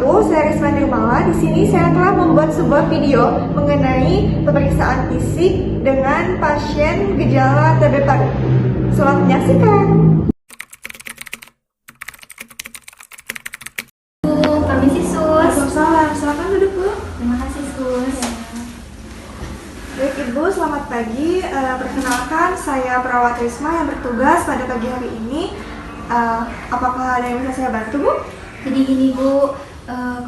wabarakatuh. Saya Risma Nirmala. Di sini saya telah membuat sebuah video mengenai pemeriksaan fisik dengan pasien gejala TB paru. Selamat menyaksikan. Permisi Sus. Waalaikumsalam. Silakan duduk, Bu. Terima kasih Sus. Baik Ibu, selamat pagi. Perkenalkan, saya perawat Risma yang bertugas pada pagi hari ini. Apakah ada yang bisa saya bantu, Bu? Jadi gini Bu,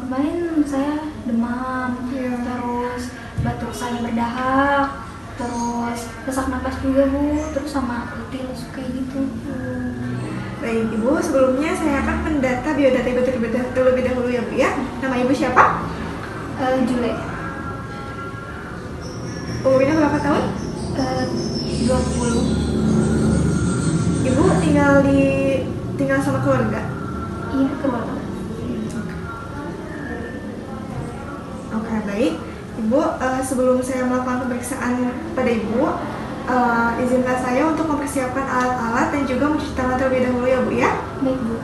kemarin saya demam, Iya. terus batuk saya berdahak, terus sesak napas juga Bu, terus sama pilus kayak gitu. Baik Ibu, sebelumnya saya akan mendata biodata Ibu terlebih dahulu ya Bu ya. Nama Ibu siapa? Jule, Umurnya berapa tahun? 20. Ibu tinggal sama keluarga? Iya, keluarga. Oke, baik. Ibu, sebelum saya melakukan pemeriksaan pada Ibu, izinkan saya untuk mempersiapkan alat-alat dan juga mencuci tangan terlebih dahulu ya Bu ya. Baik Bu.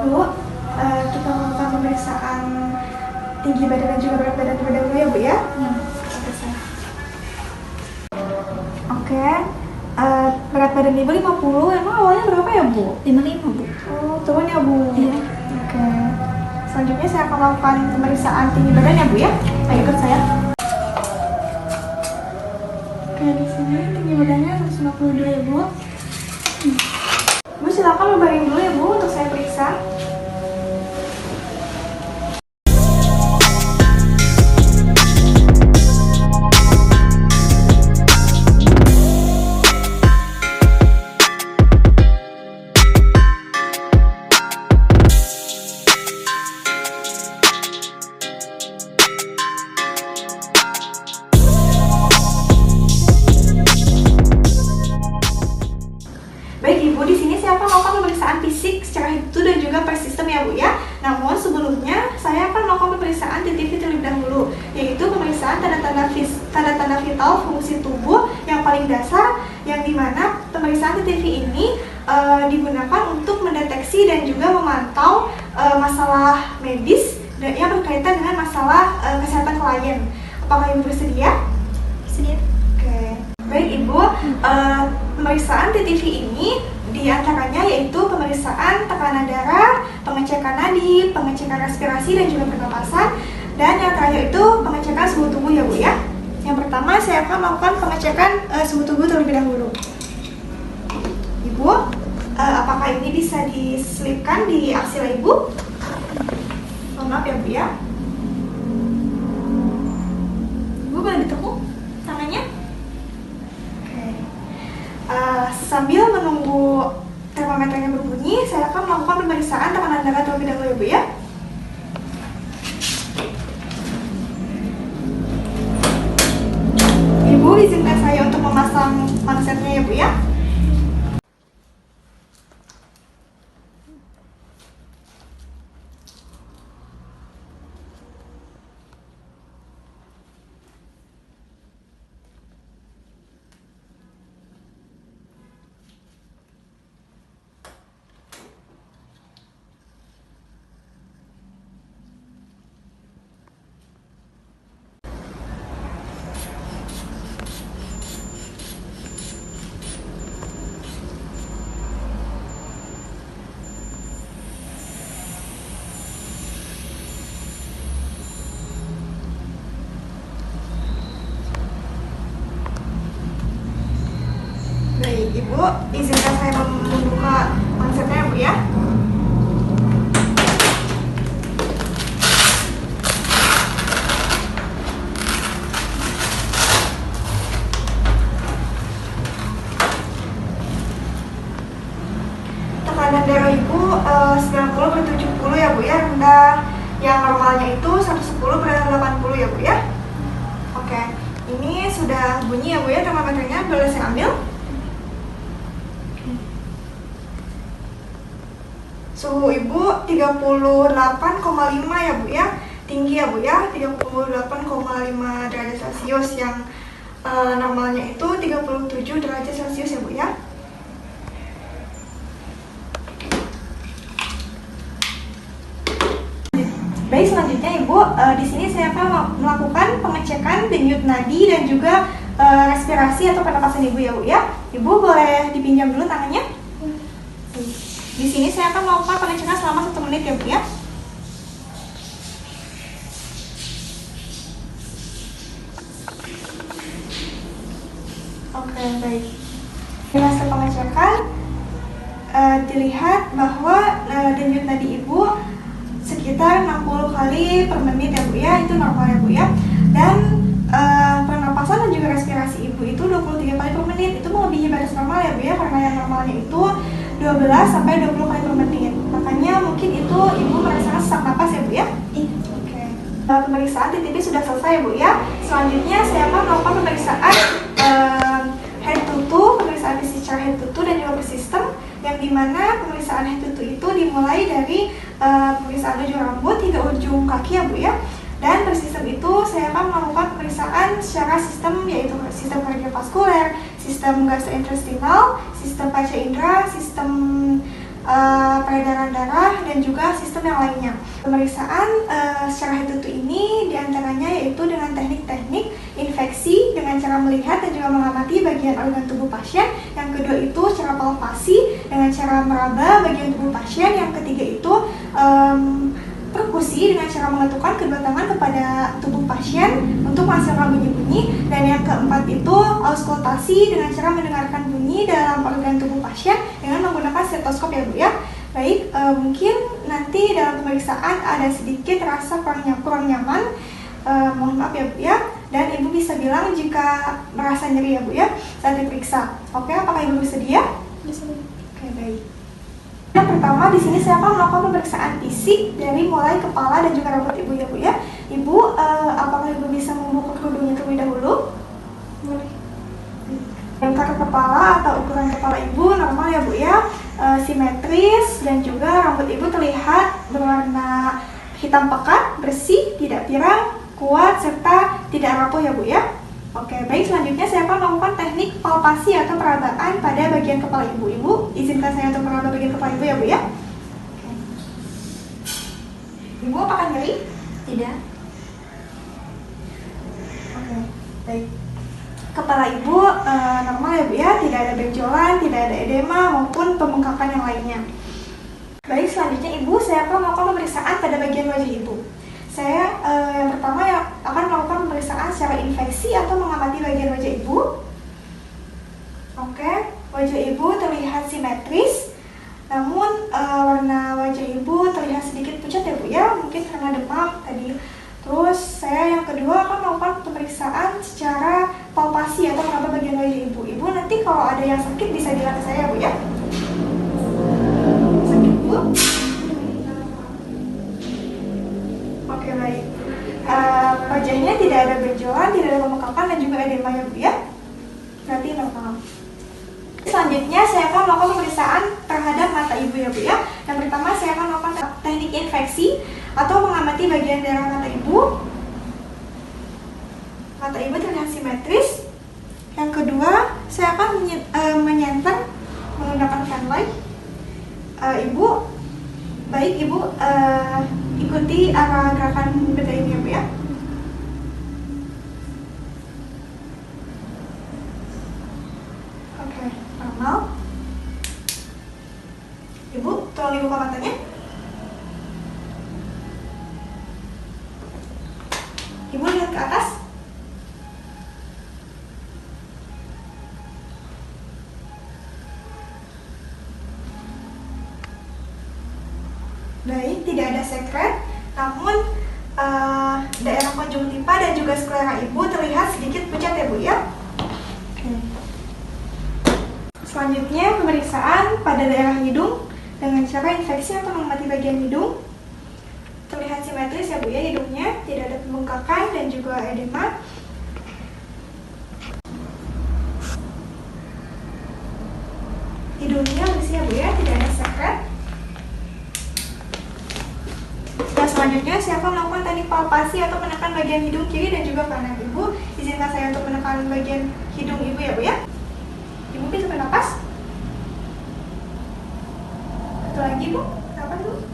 Bu, kita melakukan pemeriksaan tinggi badan dan juga berat badan terlebih dahulu ya Bu ya. Oke saya. Oke, berat badan Ibu 50, emang awalnya berapa ya Bu? 55 Bu. Oh, turun ya Bu? Iya. Oke, selanjutnya saya akan melakukan pemeriksaan tinggi badan ya Bu ya. Ayo ikut saya. Oke, di sini tinggi badannya 152 ya Bu. Bu, silakan berbaring dulu ya Bu untuk saya periksa. Baik Ibu, di sini saya akan melakukan pemeriksaan fisik secara hitu dan juga per sistem ya Bu ya. Namun sebelumnya saya akan melakukan pemeriksaan TTV terlebih dahulu, yaitu pemeriksaan tanda-tanda vital fungsi tubuh yang paling dasar, yang dimana pemeriksaan TTV ini digunakan untuk mendeteksi dan juga memantau masalah medis dan yang berkaitan dengan masalah kesehatan klien. Apakah Ibu bersedia? Sedia. Oke. Baik Ibu, pemeriksaan TTV ini diantaranya yaitu pemeriksaan tekanan darah, pengecekan nadi, pengecekan respirasi dan juga pernapasan, dan yang terakhir itu pengecekan suhu tubuh ya Bu ya. Yang pertama saya akan melakukan pengecekan suhu tubuh terlebih dahulu. Ibu, apakah ini bisa diselipkan di aksila Ibu? Mohon maaf ya Bu ya. Ibu boleh ditekuk tangannya? Sambil menunggu termometernya berbunyi, saya akan melakukan pemeriksaan tekanan darah terlebih dahulu ya Bu ya. Ibu, izinkan saya untuk memasang mansetnya ya Bu ya. Ibu, izinkan saya membuka konsepnya ya Bu ya. Tekanan darah Ibu 90/70 ya Bu ya, rendah. Yang normalnya itu 110/80 ya Bu ya. Oke, ini sudah bunyi ya Bu ya termometernya, boleh saya ambil? Suhu Ibu 38,5 ya Bu ya, tinggi ya Bu ya, 38,5 derajat Celcius, yang normalnya itu 37 derajat Celcius ya Bu ya. Baik, selanjutnya Ibu, di sini saya akan melakukan pengecekan denyut nadi dan juga respirasi atau pernapasan Ibu ya Bu ya. Ibu boleh dipinjam dulu tangannya. Di sini saya akan melakukan pengecekan selama 1 menit ya Bu ya. Oke, baik. Di hasil pengecekan dilihat bahwa denyut nadi Ibu sekitar 60 kali per menit ya Bu ya, itu normal ya Bu ya. Dan pernapasan dan juga respirasi Ibu itu 23 kali per menit, itu melebihi batas normal ya Bu ya, karena yang normalnya itu 12 sampai 20 kali per menit. Makanya mungkin itu Ibu merasakan sesak napas ya Bu ya. Oke. Pemeriksaan TTP sudah selesai ya Bu ya. Selanjutnya saya akan melakukan pemeriksaan head to toe, pemeriksaan fisik secara head to toe dan juga per system, yang dimana pemeriksaan head to toe itu dimulai dari pemeriksaan ujung rambut hingga ujung kaki ya Bu ya. Dan per sistem itu saya akan melakukan pemeriksaan secara sistem, yaitu sistem kardiovaskuler, sistem gastrointestinal, sistem panca indera, sistem peredaran darah, dan juga sistem yang lainnya. Pemeriksaan secara head to toe ini diantaranya yaitu dengan teknik-teknik infeksi dengan cara melihat dan juga mengamati bagian organ tubuh pasien. Yang kedua itu cara palpasi dengan cara meraba bagian tubuh pasien. Yang ketiga itu perkusi dengan cara mengetukkan kedua tangan kepada tubuh pasien untuk menghasilkan bunyi-bunyi. Dan yang keempat itu auskultasi dengan cara mendengarkan bunyi dalam organ tubuh pasien dengan menggunakan stetoskop ya Bu ya. Baik, mungkin nanti dalam pemeriksaan ada sedikit rasa kurang nyaman, mohon maaf ya Bu ya. Dan Ibu bisa bilang jika merasa nyeri ya Bu ya saat diperiksa. Oke, apakah Ibu bersedia? Bersedia. Oke, baik. Yang pertama di sini saya akan melakukan pemeriksaan fisik dari mulai kepala dan juga rambut Ibu ya Bu ya. Ibu, apakah Ibu bisa membuka kerudungnya terlebih dahulu? Boleh. Lingkar kepala atau ukuran kepala Ibu normal ya Bu ya, simetris, dan juga rambut Ibu terlihat berwarna hitam pekat, bersih, tidak pirang, kuat, serta tidak rapuh ya Bu ya. Oke, baik, selanjutnya saya akan melakukan teknik palpasi atau perabaan pada bagian kepala Ibu. Ibu, izinkan saya untuk meraba bagian kepala Ibu ya Bu ya. Oke. Ibu, apakah nyeri? Tidak. Oke, baik. Kepala Ibu normal ya Bu ya, tidak ada benjolan, tidak ada edema maupun pembengkakan yang lainnya. Baik, selanjutnya Ibu, saya akan melakukan pemeriksaan pada bagian wajah Ibu. Saya yang pertama akan melakukan pemeriksaan secara infeksi atau mengamati bagian wajah Ibu. Oke, wajah Ibu terlihat simetris, namun warna wajah Ibu terlihat sedikit pucat ya Bu ya, mungkin karena demam tadi. Terus saya yang kedua akan melakukan pemeriksaan secara palpasi atau meraba bagian wajah Ibu. Ibu nanti kalau ada yang sakit bisa bilang ke saya Bu ya. Sakit Bu? Oke, baik. Wajahnya tidak ada benjolan, tidak ada pembengkakan, dan juga edema ya Bu ya. Berarti normal. Selanjutnya saya akan melakukan pemeriksaan terhadap mata Ibu ya Bu ya. Yang pertama saya akan melakukan teknik infeksi atau mengamati bagian daerah mata Ibu. Mata Ibu terlihat simetris. Yang kedua saya akan menyenter menggunakan fanlight. Ibu, baik Ibu, ikuti arah gerakan benda ini ya Bu ya. Oke, normal. Ibu, tolong dibuka matanya. Ibu lihat ke atas. tidak ada sekret, namun daerah konjungtiva dan juga sklera ibu terlihat sedikit pucat ya Bu ya. Selanjutnya pemeriksaan pada daerah hidung dengan cara infeksi atau mengamati bagian hidung. Terlihat simetris ya Bu ya hidungnya, tidak ada pembengkakan dan juga edema. Hidungnya bersih ya Bu ya, tidak ada sekret. Nah, selanjutnya siapa melakukan teknik palpasi atau menekan bagian hidung kiri dan juga kanan ibu? Izinkan saya untuk menekan bagian hidung ibu ya Bu ya. Ibu bisa bernapas. Satu lagi Bu, apa dulu?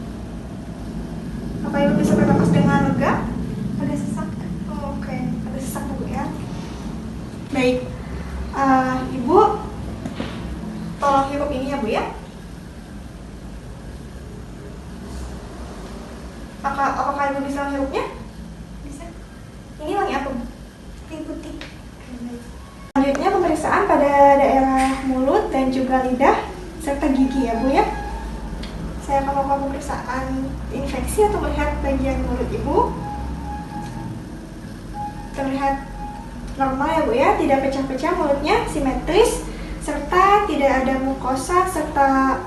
Apa ibu bisa bernapas dengan lega? Agak sesak. Oh, oke, agak sesak Bu ya. Baik, ibu tolong hirup ini ya Bu ya. Apakah ibu bisa menghirupnya? Bisa. Ini wangi apa Bu? Putih. Selanjutnya pemeriksaan pada daerah mulut dan juga lidah serta gigi ya Bu ya. Saya akan melakukan pemeriksaan infeksi atau melihat bagian mulut ibu. Terlihat normal ya Bu ya, tidak pecah-pecah mulutnya, simetris, serta tidak ada mukosa serta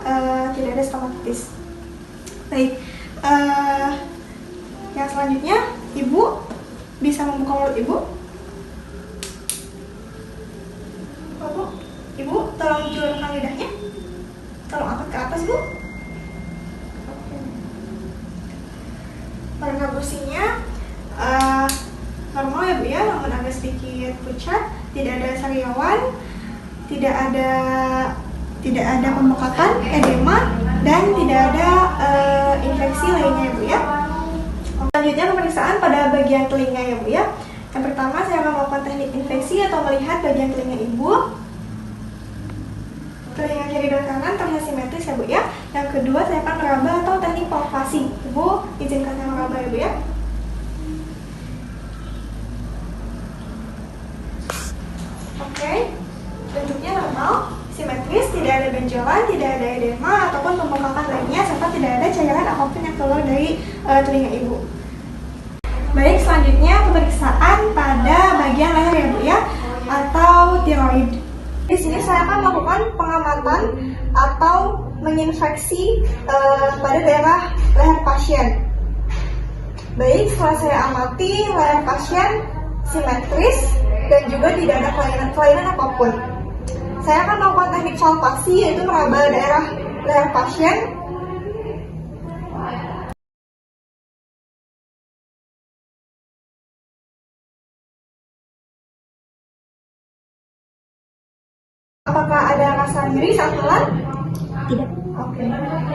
tidak ada stomatitis. Baik, yang selanjutnya ibu bisa membuka mulut ibu. Bu, ibu tolong julurkan lidahnya, tolong angkat ke atas Bu. Warna gusinya normal ya Bu ya, namun agak sedikit pucat, tidak ada sariawan, tidak ada pembengkakan, edema, dan tidak ada infeksi lainnya ya Bu ya. Selanjutnya pemeriksaan pada bagian telinga ya Bu ya. Yang pertama saya akan melakukan teknik infeksi atau melihat bagian telinga ibu. Telinga kiri dan kanan terlihat simetris ya Bu ya. Yang kedua saya akan meraba atau teknik palpasi. Ibu izinkan saya meraba ya Bu ya. Oke, bentuknya normal, simetris, tidak ada benjolan, tidak ada edema ataupun pembengkakan lainnya, serta tidak ada cairan apapun yang keluar dari telinga ibu. Baik, selanjutnya pemeriksaan pada bagian leher ya Bu ya, atau tiroid. Di sini saya akan melakukan pengamatan atau menginfeksi pada daerah leher pasien. Baik, setelah saya amati leher pasien simetris dan juga tidak ada kelainan apapun. Saya akan melakukan teknik palpasi, yaitu meraba daerah leher pasien. Apakah ada rasa nyeri saat telan? Tidak. Oke.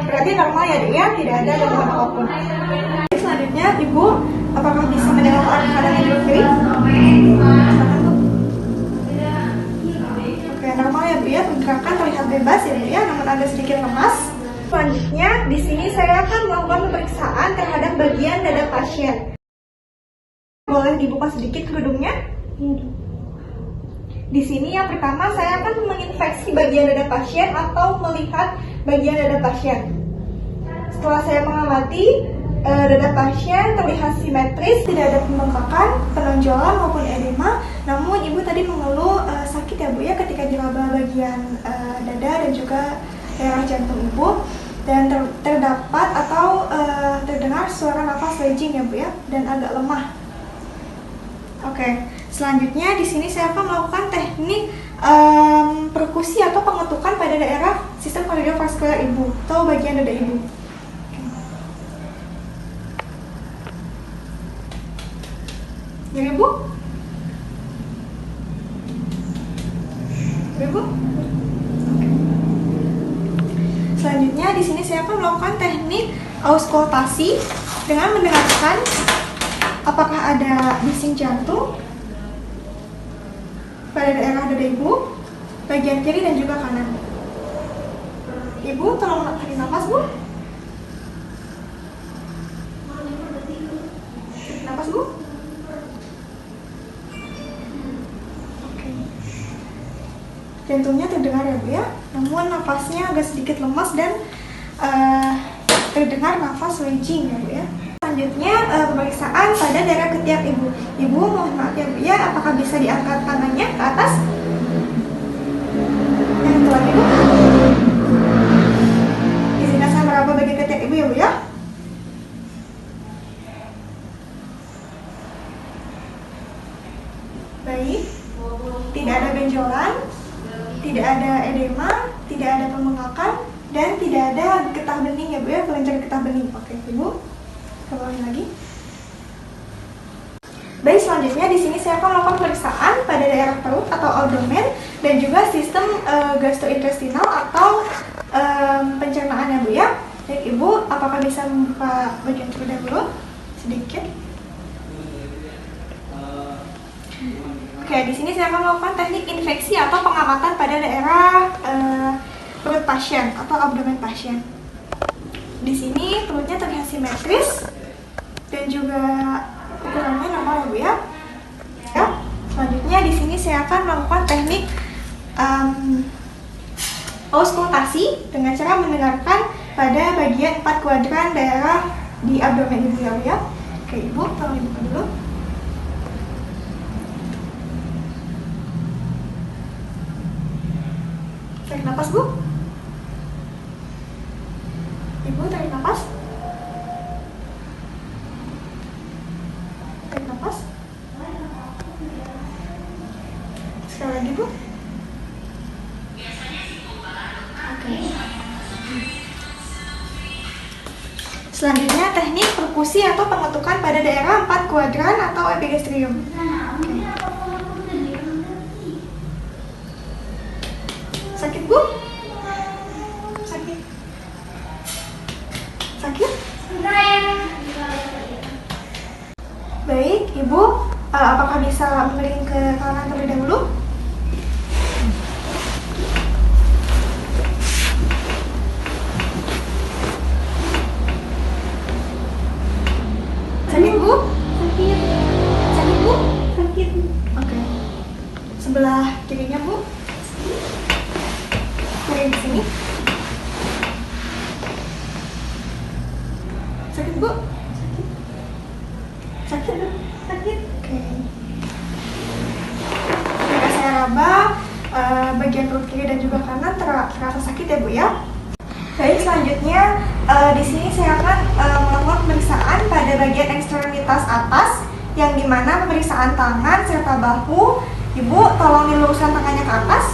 Berarti normal ya Dek ya, tidak ada gangguan apapun. Selanjutnya Ibu, apakah bisa mendengar keadaan hidung kiri? Oke, normal ya Bu ya, pergerakan terlihat bebas ya Bu ya, namun agak sedikit lemas. Selanjutnya di sini saya akan melakukan pemeriksaan terhadap bagian dada pasien. Boleh dibuka sedikit gedungnya? Di sini yang pertama saya akan menginfeksi bagian dada pasien atau melihat bagian dada pasien. Setelah saya mengamati dada pasien terlihat simetris, tidak ada pembengkakan, penonjolan maupun edema. Namun ibu tadi mengeluh sakit ya Bu ya ketika diraba bagian dada dan juga daerah jantung ibu, dan terdapat atau terdengar suara nafas raging ya Bu ya, dan agak lemah. Oke, selanjutnya di sini saya akan melakukan teknik perkusi atau pengetukan pada daerah sistem kardiovaskular ibu atau bagian dada ibu. Nyeri Bu? Nyeri Bu? Selanjutnya di sini saya akan melakukan teknik auskultasi dengan mendengarkan apakah ada bising jantung pada daerah dada ibu, bagian kiri dan juga kanan. Ibu tolong tarik nafas Bu. Nafas Bu. Oke. Jantungnya terdengar ya Bu ya, namun nafasnya agak sedikit lemas dan terdengar nafas wencing ya Bu ya. Selanjutnya pemeriksaan pada daerah ketiak Ibu. Ibu mohon maaf ya Bu ya, apakah bisa diangkat tangannya ke atas? Yang itu lagi Bu. Izinkan saya meraba bagian ketiak Ibu ya Bu ya. Baik, tidak ada benjolan, tidak ada edema, tidak ada pembengkakan, dan tidak ada getah bening ya Bu ya, kelenjar getah bening. Oke Ibu, kembali lagi. Baik, selanjutnya di sini saya akan melakukan pemeriksaan pada daerah perut atau abdomen dan juga sistem gastrointestinal atau pencernaan ya Bu ya. Baik Ibu, apakah bisa membuka bagian terlebih dahulu sedikit? Oke, di sini saya akan melakukan teknik infeksi atau pengamatan pada daerah perut pasien atau abdomen pasien. Di sini perutnya terlihat simetris dan juga ukurannya normal ya Bu ya. Ya. Selanjutnya di sini saya akan melakukan teknik auskultasi dengan cara mendengarkan pada bagian 4 kuadran daerah di abdomen Ibu ya Bu ya. Oke Ibu, tolong dibuka dulu. Tarik nafas Bu. Ibu tarik nafas. Tarik nafas. Sekali lagi Bu. Oke. Selanjutnya teknik perkusi atau pengetukan pada daerah 4 kuadran atau epigastrium. Sakit Bu? Sakit? Sakit? Baik, Ibu, apakah bisa miring ke kanan terlebih dahulu? Sakit Bu? Sakit. Sakit Bu? Sakit. Oke. Sebelah kirinya Bu? Miring di sini. Sakit Bu? Sakit. Sakit? Sakit. Oke. Jika saya raba bagian perut kiri dan juga kanan terasa sakit ya Bu ya. Baik, selanjutnya di sini saya akan melakukan pemeriksaan pada bagian ekstremitas atas yang dimana pemeriksaan tangan serta bahu. Ibu tolong diluruskan tangannya ke atas.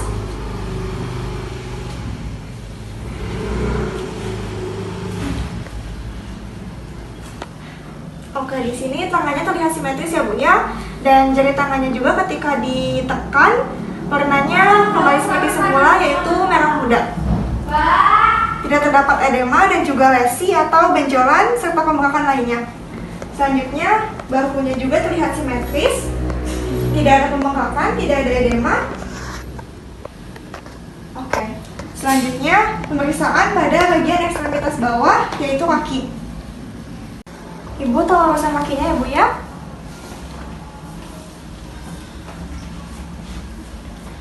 Oke, di sini tangannya terlihat simetris ya Bu ya, dan jari tangannya juga ketika ditekan warnanya kembali seperti semula, yaitu merah muda. Tidak terdapat edema dan juga lesi atau benjolan serta pembengkakan lainnya. Selanjutnya bahunya juga terlihat simetris, tidak ada pembengkakan, tidak ada edema. Oke. Selanjutnya pemeriksaan pada bagian ekstremitas bawah, yaitu kaki. Ibu tolong luruskan kakinya ya Bu ya.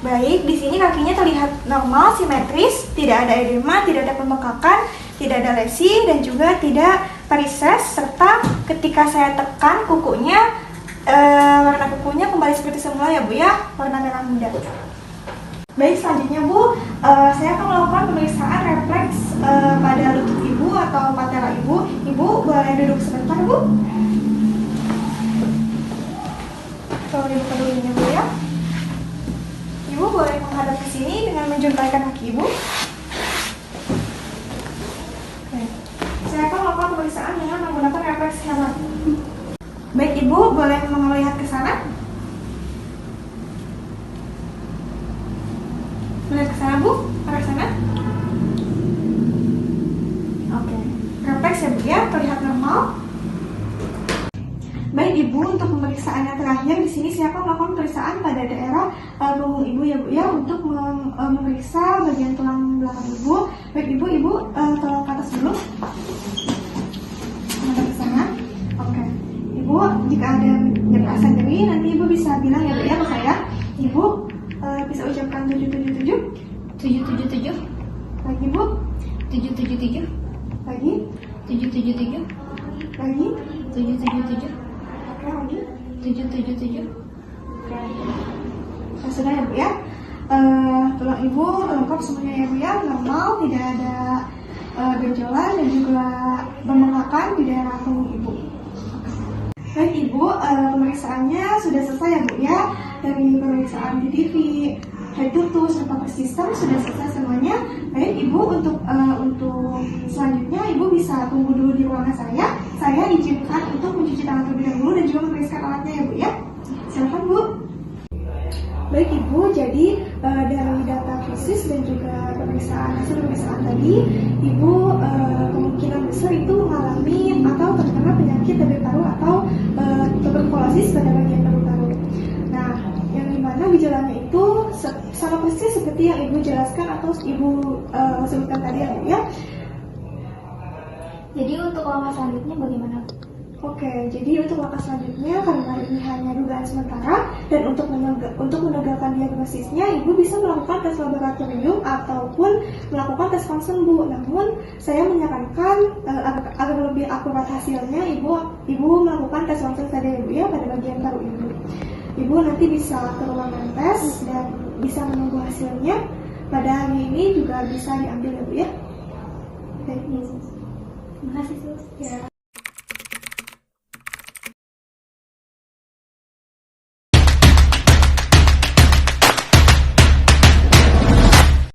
Baik, di sini kakinya terlihat normal, simetris, tidak ada edema, tidak ada pembengkakan, tidak ada lesi dan juga tidak varises, serta ketika saya tekan kukunya, warna kukunya kembali seperti semula ya Bu ya, warna merah muda. Baik, selanjutnya Bu, saya akan melakukan pemeriksaan refleks pada lutut Ibu atau patella Ibu. Ibu boleh duduk sebentar Bu. Tolong dibuka dulu ini Bu ya. Ibu boleh menghadap ke sini dengan menjuntaikan kaki Ibu. Oke. Saya akan melakukan pemeriksaan dengan menggunakan refleks helmet. Baik Ibu, boleh melihat ke sana. Melihat ke sana Bu, arah sana. Oke. Refleks ya Bu ya, terlihat normal. Baik Ibu, untuk pemeriksaan yang terakhir di sini saya akan melakukan pemeriksaan pada daerah punggung Ibu ya Bu ya, untuk memeriksa bagian tulang belakang Ibu. Baik Ibu, tolong ke atas dulu. Menghadap ke sana. Oke. Ibu, jika ada rasa nyeri nanti Ibu bisa bilang ya Bu ya ke saya. Ibu bisa ucapkan 777. 777. Lagi Bu. 777. Lagi. 777. Lagi? 777. Oke, lagi? 777. Oke. Nah, sudah ya Bu ya. Tulang ibu lengkap semuanya ya Bu ya, normal, tidak ada benjolan dan juga pembengkakan di daerah punggung ibu. Baik Ibu, pemeriksaannya sudah selesai ya Bu ya. Dari pemeriksaan di TV, head to toe, serta sistem sudah selesai semuanya. Baik Ibu, untuk selanjutnya Ibu bisa tunggu dulu di ruangan saya. Saya izinkan untuk mencuci tangan terlebih dahulu dan juga memeriksakan alatnya ya Bu ya. Silakan Bu. Baik Ibu, jadi dari data fisis dan juga hasil pemeriksaan tadi, Ibu kemungkinan besar itu mengalami atau terkena penyakit TB paru atau tuberkulosis pada bagian paru-paru. Nah, yang dimana gejalanya itu sama persis seperti yang Ibu jelaskan atau Ibu sebutkan tadi ya Bu ya. Jadi untuk langkah selanjutnya bagaimana? Oke, jadi untuk langkah selanjutnya karena ini hanya dugaan sementara dan untuk menegakkan diagnosisnya, Ibu bisa melakukan tes laboratorium ataupun melakukan tes ronsen Bu. Namun saya menyarankan agar lebih akurat hasilnya, Ibu melakukan tes ronsen saja ya Bu ya pada bagian paru Ibu. Ibu nanti bisa ke ruangan tes dan bisa menunggu hasilnya. Pada hari ini juga bisa diambil ya Bu ya. Oke, Terima kasih Sus. ya.